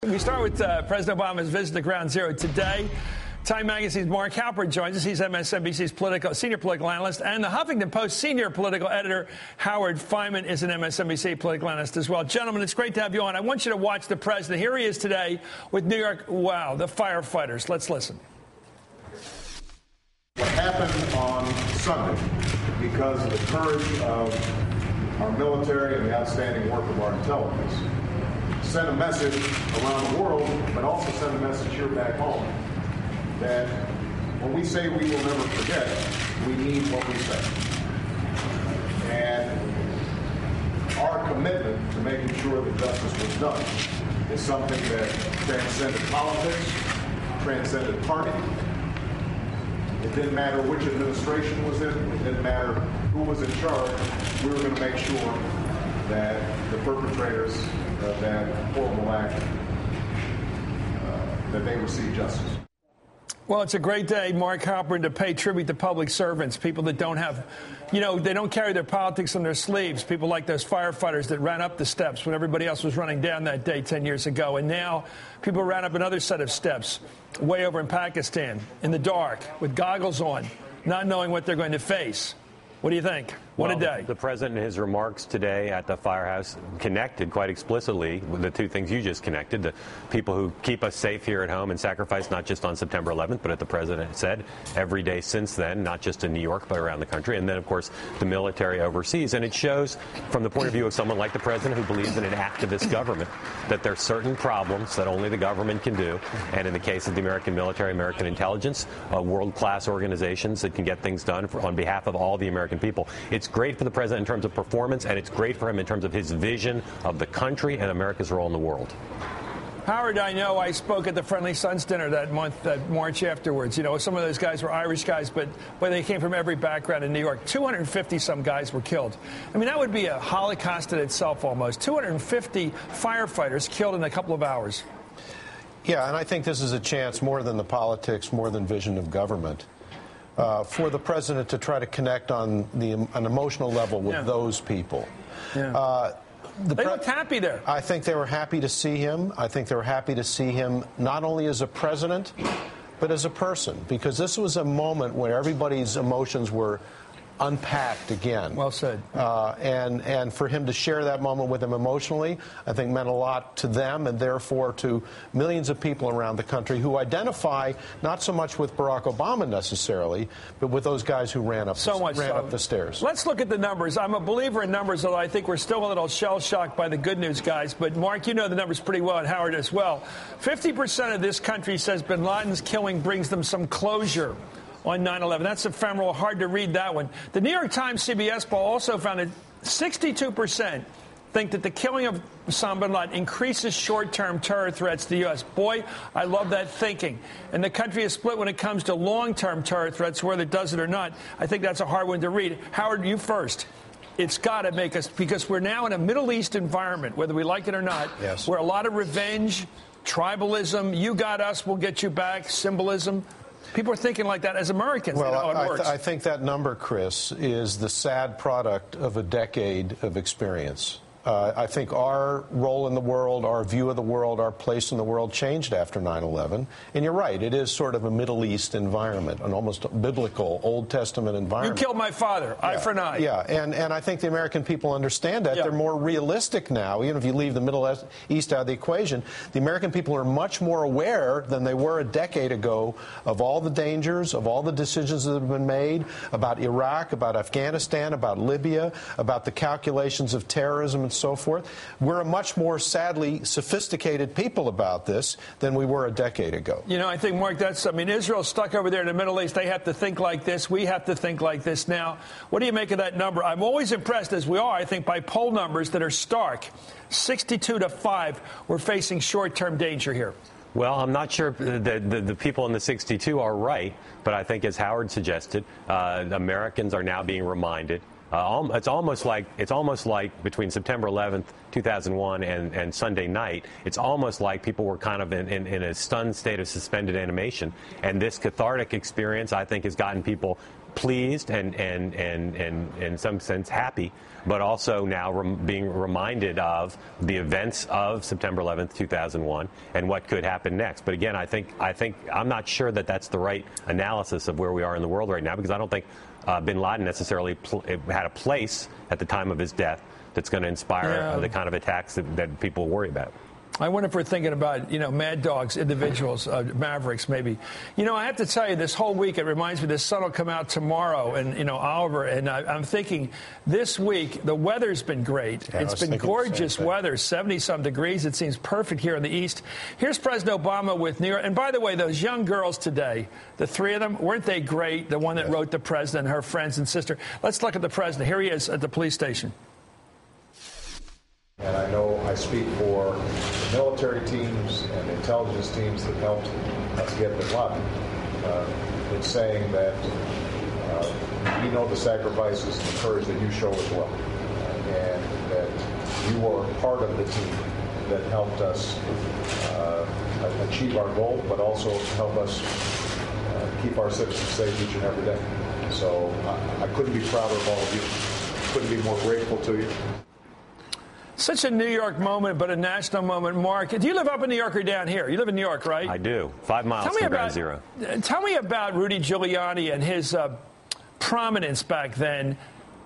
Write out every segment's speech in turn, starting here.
We start with President Obama's visit to Ground Zero today. Time Magazine's Mark Halpern joins us. He's MSNBC's senior political analyst, and the Huffington Post senior political editor Howard Fineman is an MSNBC political analyst as well. Gentlemen, it's great to have you on. I want you to watch the president. Here he is today with New York. Wow, the firefighters. Let's listen. What happened on Sunday, because of the courage of our military and the outstanding work of our intelligence, send a message around the world, but also send a message here back home that when we say we will never forget, we mean what we say. And our commitment to making sure that justice was done is something that transcended politics, transcended party. It didn't matter which administration was in, it didn't matter who was in charge. We were going to make sure that the perpetrators of that horrible act, that they receive justice. Well, it's a great day, Mark Halpern, to pay tribute to public servants, people that don't have, they don't carry their politics on their sleeves, people like those firefighters that ran up the steps when everybody else was running down that day 10 years ago. And now people ran up another set of steps way over in Pakistan in the dark with goggles on, not knowing what they're going to face. What do you think? What a day. The president, in his remarks today at the firehouse, connected quite explicitly with the two things you just connected, the people who keep us safe here at home and sacrifice not just on September 11th, but, as the president said, every day since then, not just in New York, but around the country. And then, of course, the military overseas. And it shows, from the point of view of someone like the president who believes in an activist government, that there are certain problems that only the government can do. And in the case of the American military, American intelligence, world-class organizations that can get things done on behalf of all the American people. It's great for the president in terms of performance, and it's great for him in terms of his vision of the country and America's role in the world. Howard, I know I spoke at the Friendly Sons dinner that March afterwards. Some of those guys were Irish guys, but they came from every background in New York. 250-some guys were killed. I mean, that would be a Holocaust in itself almost. 250 firefighters killed in a couple of hours. Yeah, and I think this is a chance, more than the politics, more than vision of government, for the president to try to connect on an emotional level with those people. Yeah. They looked happy there. I think they were happy to see him. I think they were happy to see him not only as a president, but as a person, because this was a moment where everybody's emotions were unpacked again. Well said. And for him to share that moment with them emotionally, I think meant a lot to them and therefore to millions of people around the country who identify not so much with Barack Obama necessarily, but with those guys who ran up the stairs. Let's look at the numbers. I'm a believer in numbers, although I think we're still a little shell-shocked by the good news, guys. But, Mark, you know the numbers pretty well, and Howard as well. 50% of this country says bin Laden's killing brings them some closure on 9/11. That's ephemeral, hard to read that one. The New York Times CBS poll also found that 62% think that the killing of Osama bin Laden increases short-term terror threats to the U.S. Boy, I love that thinking. And the country is split when it comes to long-term terror threats, whether it does it or not. I think that's a hard one to read. Howard, you first. It's got to make us, because we're now in a Middle East environment, whether we like it or not, where a lot of revenge, tribalism, you got us, we'll get you back, symbolism. People are thinking like that as Americans. Well, it works. I think that number, Chris, is the sad product of a decade of experience. I think our role in the world, our view of the world, our place in the world changed after 9/11. And you're right, it is sort of a Middle East environment, an almost biblical Old Testament environment. You killed my father, eye for an eye. Yeah, and I think the American people understand that. They're more realistic now, even if you leave the Middle East out of the equation. The American people are much more aware than they were a decade ago of all the dangers, of all the decisions that have been made about Iraq, about Afghanistan, about Libya, about the calculations of terrorism and so forth. We're a much more, sadly, sophisticated people about this than we were a decade ago. I think, Mark, Israel's stuck over there in the Middle East. They have to think like this. We have to think like this now. What do you make of that number? I'm always impressed, as we are, I think, by poll numbers that are stark. 62-5, we're facing short-term danger here. Well, I'm not sure the people in the 62 are right, but I think, as Howard suggested, Americans are now being reminded. It's almost like between September 11th, 2001 and Sunday night, it's almost like people were kind of in a stunned state of suspended animation. And this cathartic experience, I think, has gotten people pleased and in some sense happy, but also now being reminded of the events of September 11th, 2001, and what could happen next. But again, I think I'm not sure that that's the right analysis of where we are in the world right now, because I don't think bin Laden necessarily had a place at the time of his death that's going to inspire the kind of attacks that people worry about. I wonder if we're thinking about, mad dogs, individuals, mavericks, maybe. I have to tell you, this whole week, it reminds me the sun will come out tomorrow, and, Oliver, and I'm thinking this week, the weather's been great. Yeah, it's been gorgeous weather, 70-some degrees. It seems perfect here in the East. Here's President Obama with New York. And by the way, those young girls today, the three of them, weren't they great? The one that wrote the president, her friends and sister. Let's look at the president. Here he is at the police station. And I know I speak for the military teams and intelligence teams that helped us get bin Laden in saying that we know the sacrifices and the courage that you show as well, and that you are part of the team that helped us achieve our goal, but also help us keep our citizens safe each and every day. So I couldn't be prouder of all of you. Couldn't be more grateful to you. Such a New York moment, but a national moment. Mark, do you live up in New York or down here? You live in New York, right? I do. 5 miles from Ground Zero. Tell me about Rudy Giuliani and his prominence back then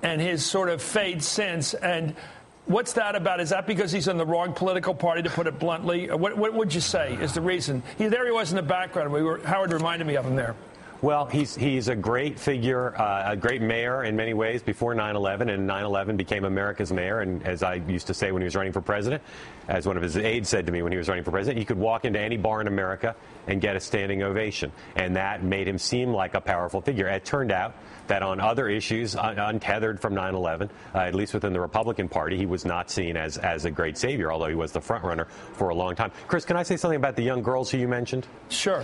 and his sort of fade since. And what's that about? Is that because he's in the wrong political party, to put it bluntly? What would you say is the reason? There he was in the background. Howard reminded me of him there. Well, he's a great figure, a great mayor in many ways before 9/11, and 9/11 became America's mayor. And as I used to say when he was running for president, as one of his aides said to me when he was running for president, he could walk into any bar in America and get a standing ovation. And that made him seem like a powerful figure. It turned out that on other issues, untethered from 9/11, at least within the Republican Party, he was not seen as a great savior, although he was the front runner for a long time. Chris, can I say something about the young girls who you mentioned? Sure.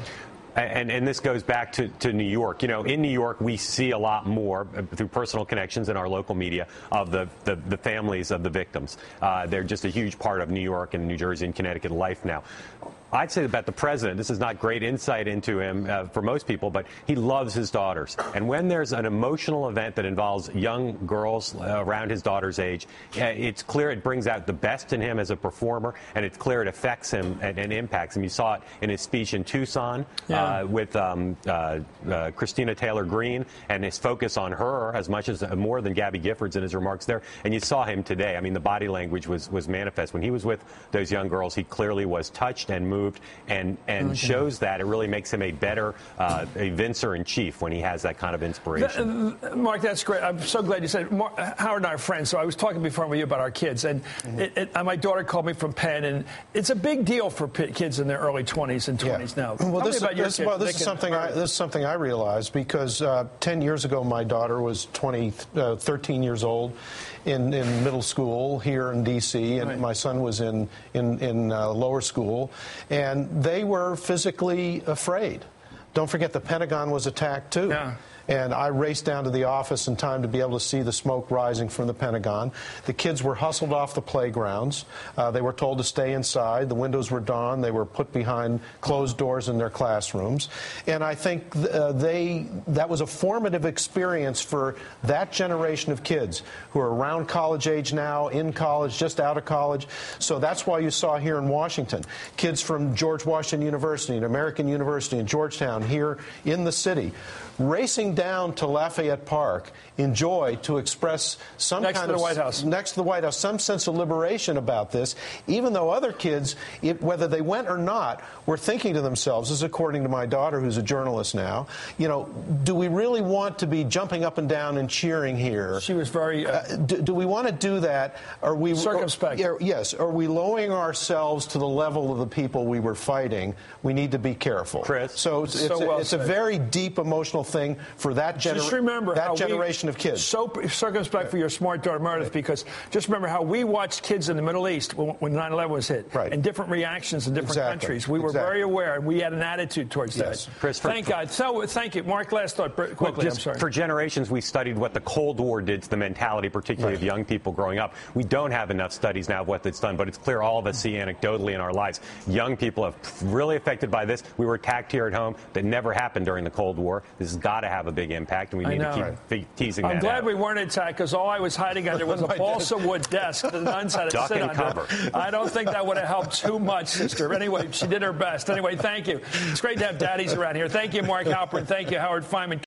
And this goes back to New York. In New York, we see a lot more through personal connections in our local media of the families of the victims. They're just a huge part of New York and New Jersey and Connecticut life now. I'd say about the president, this is not great insight into him for most people, but he loves his daughters. And when there's an emotional event that involves young girls around his daughter's age, it's clear it brings out the best in him as a performer, and it's clear it affects him and impacts him. You saw it in his speech in Tucson with Christina Taylor Greene, and his focus on her as much as more than Gabby Giffords in his remarks there. And you saw him today. I mean, the body language was manifest. When he was with those young girls, he clearly was touched and moved, and shows that it really makes him a better a Vincer-in-Chief when he has that kind of inspiration. Mark, that's great. I'm so glad you said it. Howard and I are friends, so I was talking before with you about our kids, and my daughter called me from Penn, and it's a big deal for kids in their early 20s and 20s now. Well, this is something I realized because 10 years ago my daughter was 13 years old in middle school here in D.C., and my son was in lower school, and they were physically afraid. Don't forget the Pentagon was attacked too. Yeah. And I raced down to the office in time to be able to see the smoke rising from the Pentagon. The kids were hustled off the playgrounds. They were told to stay inside. The windows were down. They were put behind closed doors in their classrooms. And I think that was a formative experience for that generation of kids who are around college age now, in college, just out of college. So that's why you saw here in Washington, kids from George Washington University and American University and Georgetown here in the city, racing down to Lafayette Park in joy to express some next to the White House, some sense of liberation about this, even though other kids, whether they went or not, were thinking to themselves, this is according to my daughter who's a journalist now, do we really want to be jumping up and down and cheering here? She was very... do we want to do that? Are we circumspect? Yes. Are we lowering ourselves to the level of the people we were fighting? We need to be careful. Chris. So it's a very deep emotional thing for that generation of kids. So circumspect for your smart daughter, Meredith, because just remember how we watched kids in the Middle East when 9/11 was hit, and different reactions in different countries. We were very aware, and we had an attitude towards that. Chris, thank God. So thank you. Mark, last thought, quickly, I'm sorry. For generations, we studied what the Cold War did to the mentality, particularly of young people growing up. We don't have enough studies now of what it's done, but it's clear all of us see anecdotally in our lives. Young people are really affected by this. We were attacked here at home. That never happened during the Cold War. This has got to have a big impact, and we need to keep teasing that out. I'm glad we weren't attacked, because all I was hiding under was a balsa wood desk the nuns had to sit under. Cover. I don't think that would have helped too much, sister. Anyway, she did her best. Anyway, thank you. It's great to have daddies around here. Thank you, Mark Halperin. Thank you, Howard Fineman.